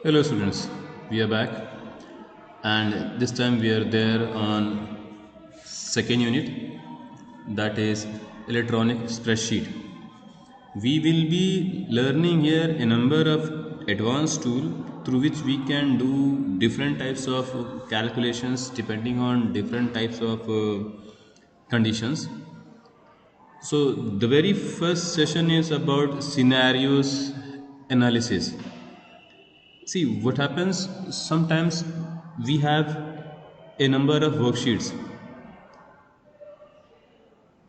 Hello students, we are back and this time we are there on second unit, that is electronic spreadsheet. We will be learning here a number of advanced tools through which we can do different types of calculations depending on different types of conditions. So the very first session is about scenarios analysis. See what happens sometimes we have a number of worksheets,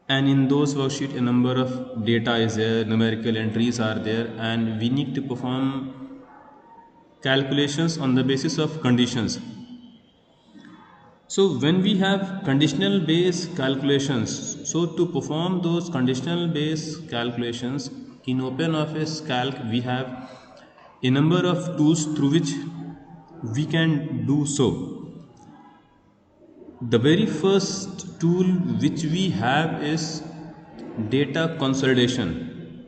and in those worksheet a number of data is there, numerical entries are there, and we need to perform calculations on the basis of conditions. So when we have conditional based calculations, so to perform those conditional based calculations in OpenOffice Calc, we have a number of tools through which we can do so. The very first tool which we have is data consolidation.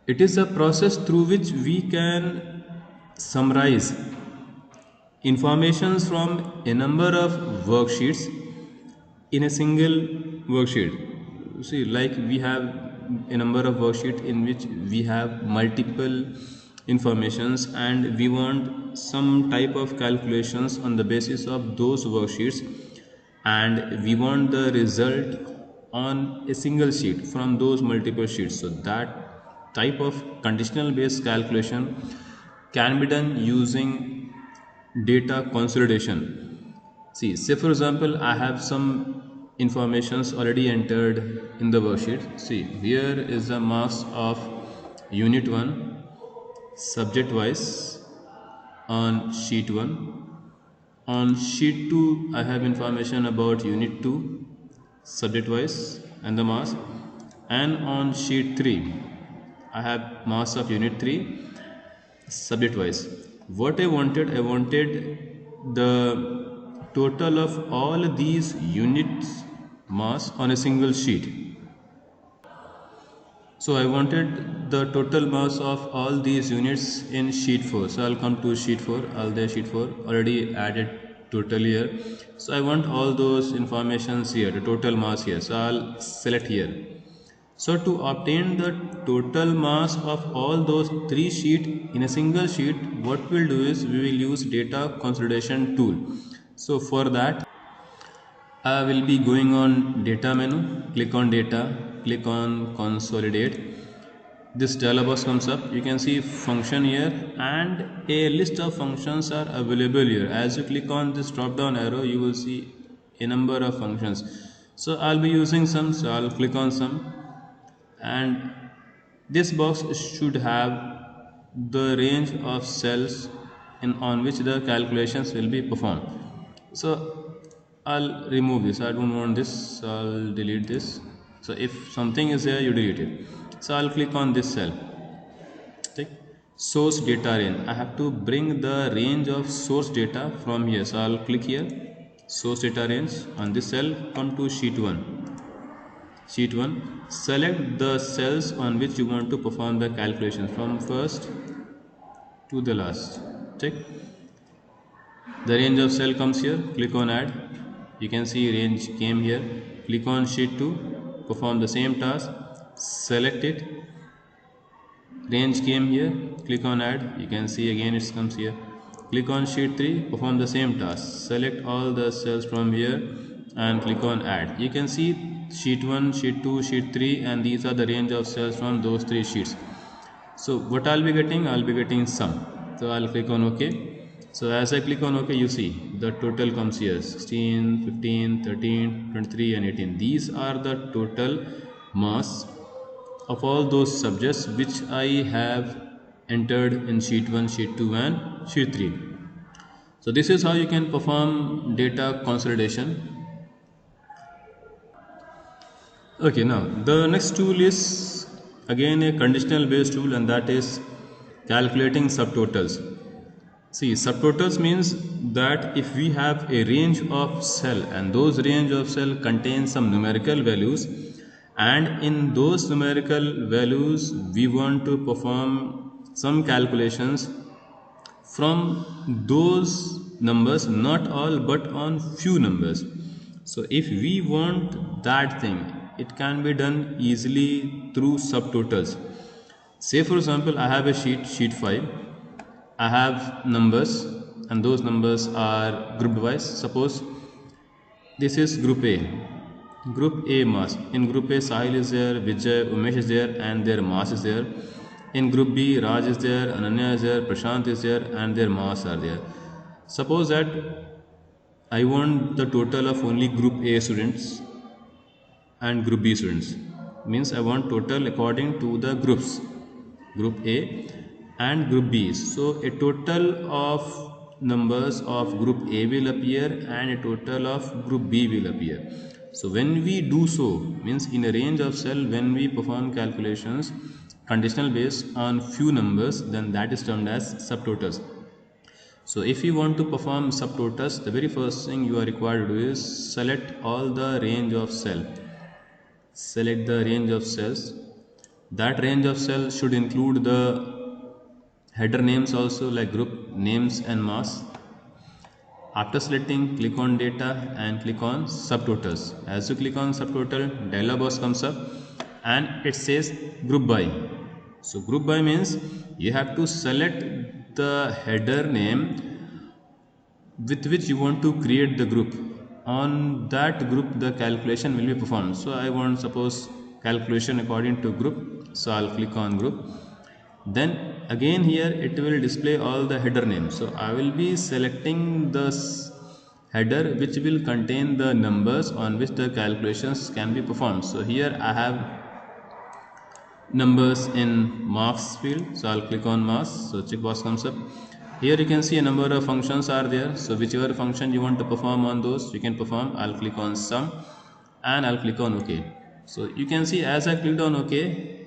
It is a process through which we can summarize informations from a number of worksheets in a single worksheet. See, like we have a number of worksheets in which we have multiple informations and we want some type of calculations on the basis of those worksheets, and we want the result on a single sheet from those multiple sheets. So that type of conditional based calculation can be done using data consolidation. See, say for example, I have some informations already entered in the worksheet. See, here is the marks of unit 1 subject wise on sheet 1. On sheet 2, I have information about unit 2 subject wise and the marks. And on sheet 3, I have marks of unit 3 subject wise. What I wanted the total of all these units mass on a single sheet. So I wanted the total mass of all these units in sheet 4. So I'll come to sheet 4, all the sheet 4 already added total here. So I want all those informations here, the total mass here. So I'll select here. So to obtain the total mass of all those three sheets in a single sheet, what we'll do is we will use data consolidation tool. So for that, I will be going on data menu, click on data, click on consolidate. This dialog box comes up. You can see function here and a list of functions are available here. As you click on this drop down arrow, you will see a number of functions. So I'll be using some, so I'll click on some, and this box should have the range of cells on which the calculations will be performed. So I'll remove this. I don't want this, so I'll delete this. So if something is there, you delete it. So I'll click on this cell. Take source data range. I have to bring the range of source data from here. So I'll click here, source data range. On this cell, come to sheet 1. Sheet 1, select the cells on which you want to perform the calculation from first to the last. Check. The range of cell comes here, click on add. You can see range came here. Click on sheet 2, perform the same task, select it. Range came here, click on add. You can see again it comes here. Click on sheet 3, perform the same task, select all the cells from here and click on add. You can see sheet 1, sheet 2, sheet 3, and these are the range of cells from those three sheets. So what I'll be getting sum. So I'll click on OK. So as I click on OK, you see the total comes here 16, 15, 13, 23 and 18. These are the total mass of all those subjects which I have entered in sheet 1, sheet 2 and sheet 3. So this is how you can perform data consolidation. Okay, now the next tool is again a conditional based tool, and that is calculating subtotals. See, subtotals means that if we have a range of cell and those range of cell contain some numerical values, and in those numerical values we want to perform some calculations from those numbers, not all but on few numbers. So if we want that thing, it can be done easily through subtotals. Say for example, I have a sheet 5. I have numbers, and those numbers are grouped wise. Suppose this is group A. Group A mass. In group A, Sahil is there, Vijay, Umesh is there, and their mass is there. In group B, Raj is there, Ananya is there, Prashant is there, and their mass are there. Suppose that I want the total of only group A students and group B students. Means I want total according to the groups, group A and group B. So a total of numbers of group A will appear and a total of group B will appear. So when we do so, means in a range of cell, when we perform calculations conditional based on few numbers, then that is termed as subtotals. So if you want to perform subtotals, the very first thing you are required to do is select all the range of cell. Select the range of cells. That range of cells should include the header names also, like group names and mass. After selecting, click on data and click on subtotals. As you click on subtotal, dialog box comes up and it says group by. So group by means you have to select the header name with which you want to create the group. On that group the calculation will be performed. So I want, suppose, calculation according to group, so I'll click on group. Then again here it will display all the header names. So I will be selecting the header which will contain the numbers on which the calculations can be performed. So here I have numbers in marks field, so I'll click on mass. So checkbox comes up. Here you can see a number of functions are there. So whichever function you want to perform on those, you can perform. I'll click on sum and I'll click on OK. So you can see as I clicked on OK,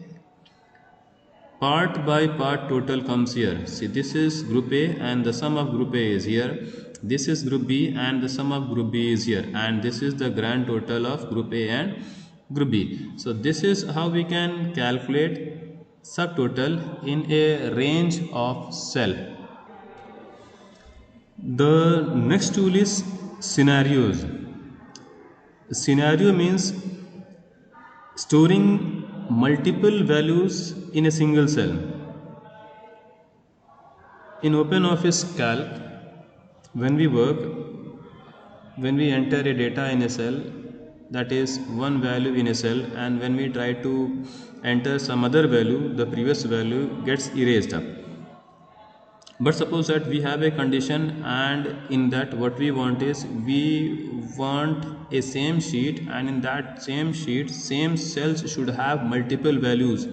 part by part total comes here. See, this is group A and the sum of group A is here. This is group B and the sum of group B is here. And this is the grand total of group A and group B. So this is how we can calculate subtotal in a range of cell. The next tool is scenarios. Scenario means storing multiple values in a single cell. In OpenOffice Calc, when we work, when we enter a data in a cell, that is one value in a cell, and when we try to enter some other value, the previous value gets erased up. But suppose that we have a condition, and in that what we want is we want a same sheet, and in that same sheet same cells should have multiple values,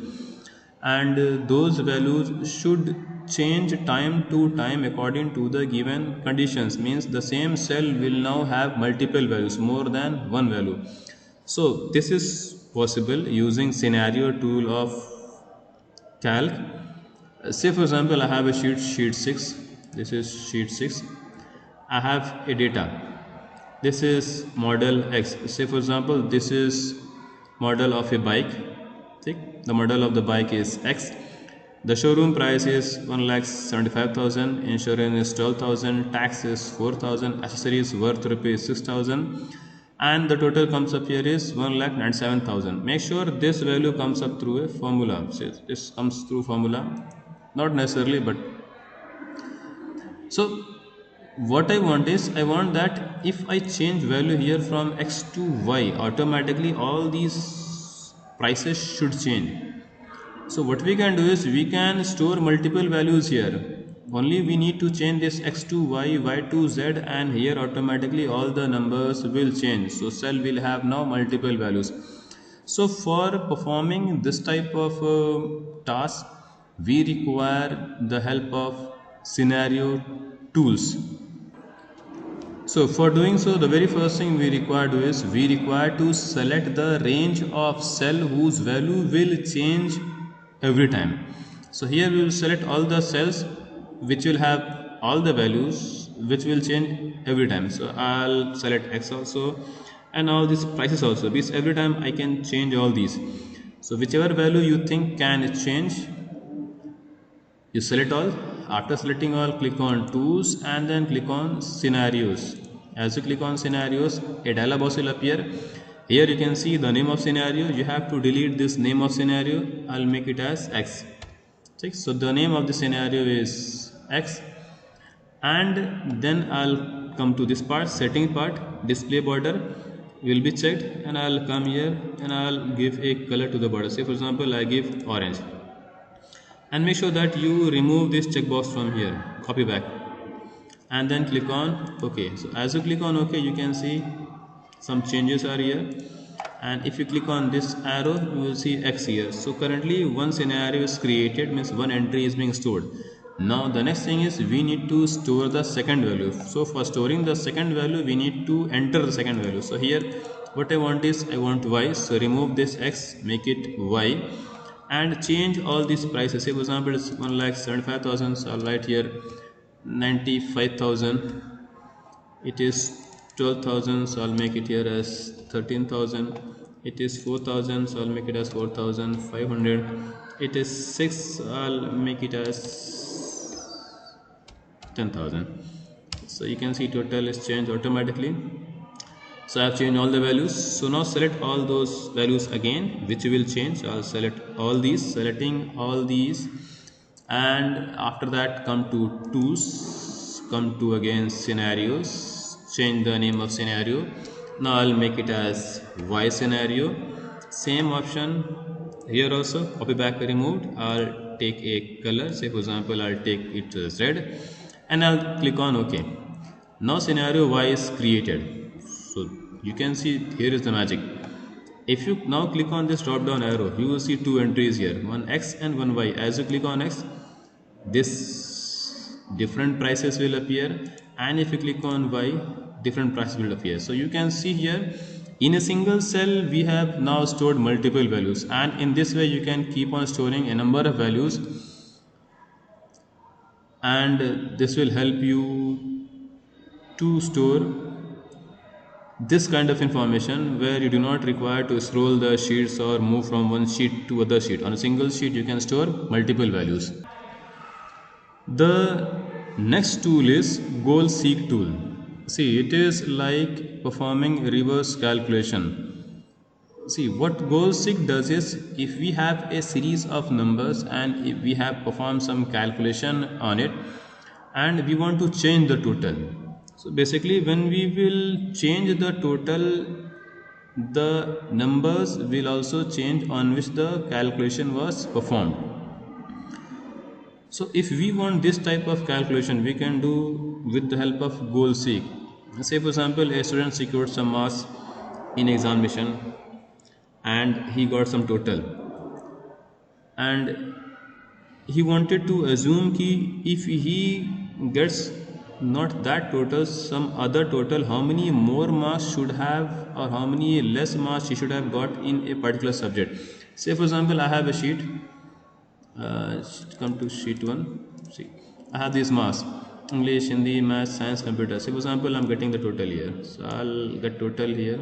and those values should change time to time according to the given conditions. Means the same cell will now have multiple values, more than one value. So this is possible using scenario tool of calc. Say for example, I have a sheet 6. This is sheet 6. I have a data. This is model X. Say for example, this is model of a bike. The model of the bike is X. The showroom price is 1,75,000. Insurance is 12,000. Tax is 4,000. Accessories worth rupees 6,000. And the total comes up here is 1,97,000. Make sure this value comes up through a formula. So this comes through formula. Not necessarily, but so what I want is, I want that if I change value here from X to Y, automatically all these prices should change. So what we can do is we can store multiple values here. Only we need to change this X to Y, Y to Z, and here automatically all the numbers will change. So cell will have now multiple values. So for performing this type of task, we require the help of scenario tools. So for doing so, the very first thing we require to do is we require to select the range of cell whose value will change every time. So here we will select all the cells which will have all the values which will change every time. So I'll select X also, and all these prices also, because every time I can change all these. So whichever value you think can change, you select all. After selecting all, click on tools and then click on scenarios. As you click on scenarios, a dialog box will appear. Here you can see the name of scenario. You have to delete this name of scenario. I'll make it as X. So the name of the scenario is X, and then I'll come to this part, setting part. Display border will be checked, and I'll come here and I'll give a color to the border. Say for example I give orange, and make sure that you remove this checkbox from here, copy back, and then click on OK. So as you click on OK, you can see some changes are here, and if you click on this arrow, you will see X here. So currently one scenario is created, means one entry is being stored. Now the next thing is we need to store the second value. So for storing the second value, we need to enter the second value. So here what I want is, I want Y. So remove this X, make it Y, and change all these prices. Say for example it's 1,75,000, so I'll write here 95,000. It is 12,000, so I'll make it here as 13,000. It is 4,000, so I'll make it as 4,500. It is 6, I'll make it as 10,000. So you can see total is changed automatically. So I have changed all the values. So now select all those values again, which will change. So I'll select all these, selecting all these, and after that come to tools, come to again scenarios, change the name of scenario. Now I'll make it as Y scenario. Same option here also, copy back removed. I'll take a color, say for example I'll take it as red, and I'll click on OK. Now scenario Y is created. So you can see here is the magic. If you now click on this drop down arrow, you will see two entries here, one X and one Y. As you click on X, this different prices will appear, and if you click on Y, different prices will appear. So you can see here in a single cell we have now stored multiple values, and in this way you can keep on storing a number of values, and this will help you to store this kind of information where you do not require to scroll the sheets or move from one sheet to other sheet. On a single sheet you can store multiple values. The next tool is goal seek tool. See, it is like performing reverse calculation. See, what goal seek does is, if we have a series of numbers and if we have performed some calculation on it and we want to change the total, so basically when we will change the total, the numbers will also change on which the calculation was performed. So if we want this type of calculation, we can do with the help of goal seek. Say for example a student secured some marks in examination and he got some total, and he wanted to assume ki if he gets not that total, some other total, how many more marks should have or how many less marks he should have got in a particular subject. Say for example I have a sheet, come to sheet 1. See, I have these marks: English, Hindi, Math, Science, Computer. Say for example I'm getting the total here, so I'll get total here.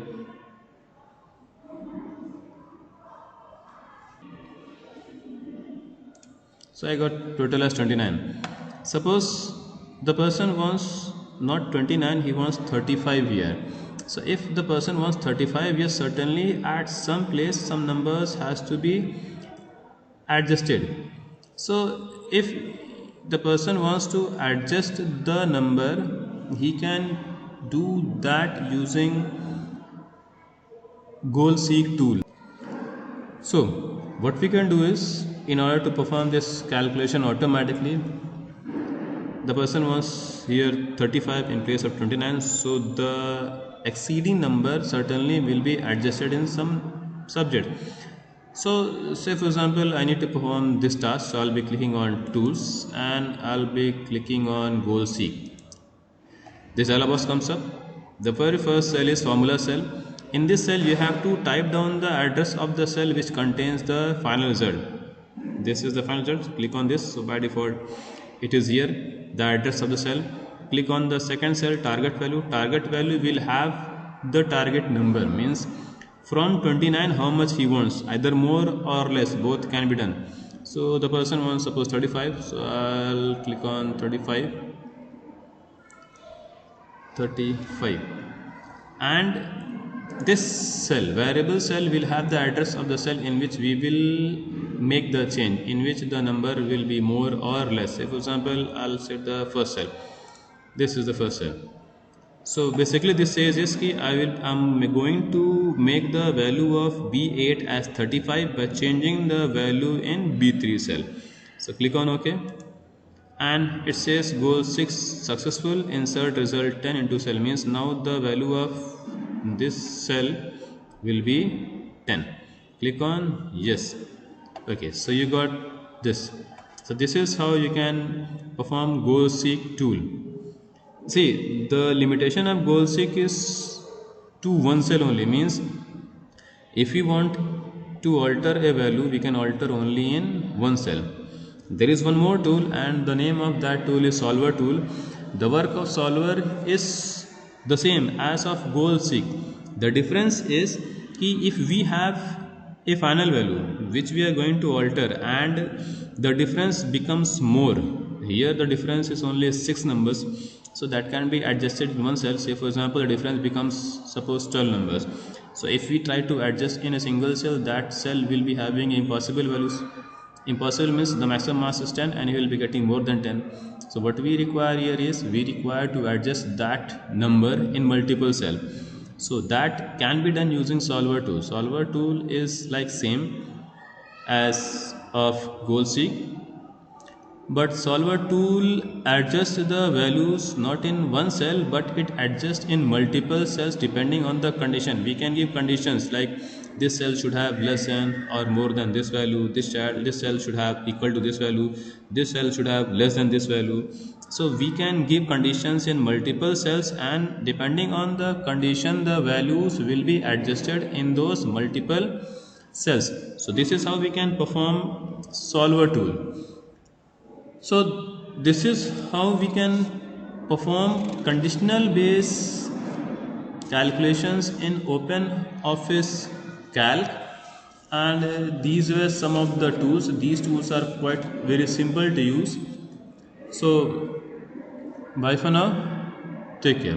So I got total as 29. Suppose the person wants not 29, he wants 35 here. So if the person wants 35 here, certainly at some place some numbers has to be adjusted. So if the person wants to adjust the number, he can do that using goal seek tool. So what we can do is, in order to perform this calculation automatically, the person wants here 35 in place of 29, so the exceeding number certainly will be adjusted in some subject. So say for example I need to perform this task, so I'll be clicking on tools and I'll be clicking on goal seek. This dialog box comes up. The very first cell is formula cell. In this cell you have to type down the address of the cell which contains the final result. This is the final result. Click on this. So by default it is here, the address of the cell. Click on the second cell, target value. Target value will have the target number, means from 29 how much he wants, either more or less, both can be done. So the person wants suppose 35, so I'll click on 35, and this cell, variable cell, will have the address of the cell in which we will make the change, in which the number will be more or less. Say for example, I'll set the first cell. This is the first cell. So basically this says is कि I'm going to make the value of B8 as 35 by changing the value in B3 cell. So click on OK, and it says goal 6 successful, insert result 10 into cell, means now the value of this cell will be 10. Click on yes. Okay, so you got this. So this is how you can perform goal seek tool. See, the limitation of goal seek is to one cell only, means if we want to alter a value, we can alter only in one cell. There is one more tool, and the name of that tool is solver tool. The work of solver is the same as of goal seek. The difference is कि if we have a final value which we are going to alter and the difference becomes more, here the difference is only 6 numbers, so that can be adjusted in one cell. Say for example the difference becomes suppose 12 numbers. So if we try to adjust in a single cell, that cell will be having impossible values. Impossible means the maximum mass is 10 and you will be getting more than 10. So what we require here is we require to adjust that number in multiple cell. So that can be done using solver tool. Solver tool is like same as of goal seek, but solver tool adjusts the values not in one cell, but it adjusts in multiple cells depending on the condition. We can give conditions like this cell should have less than or more than this value, this cell should have equal to this value, this cell should have less than this value. So we can give conditions in multiple cells, and depending on the condition the values will be adjusted in those multiple cells. So this is how we can perform solver tool. So this is how we can perform conditional base calculations in OpenOffice Calc, and these were some of the tools. These tools are quite very simple to use. So bye for now, take care.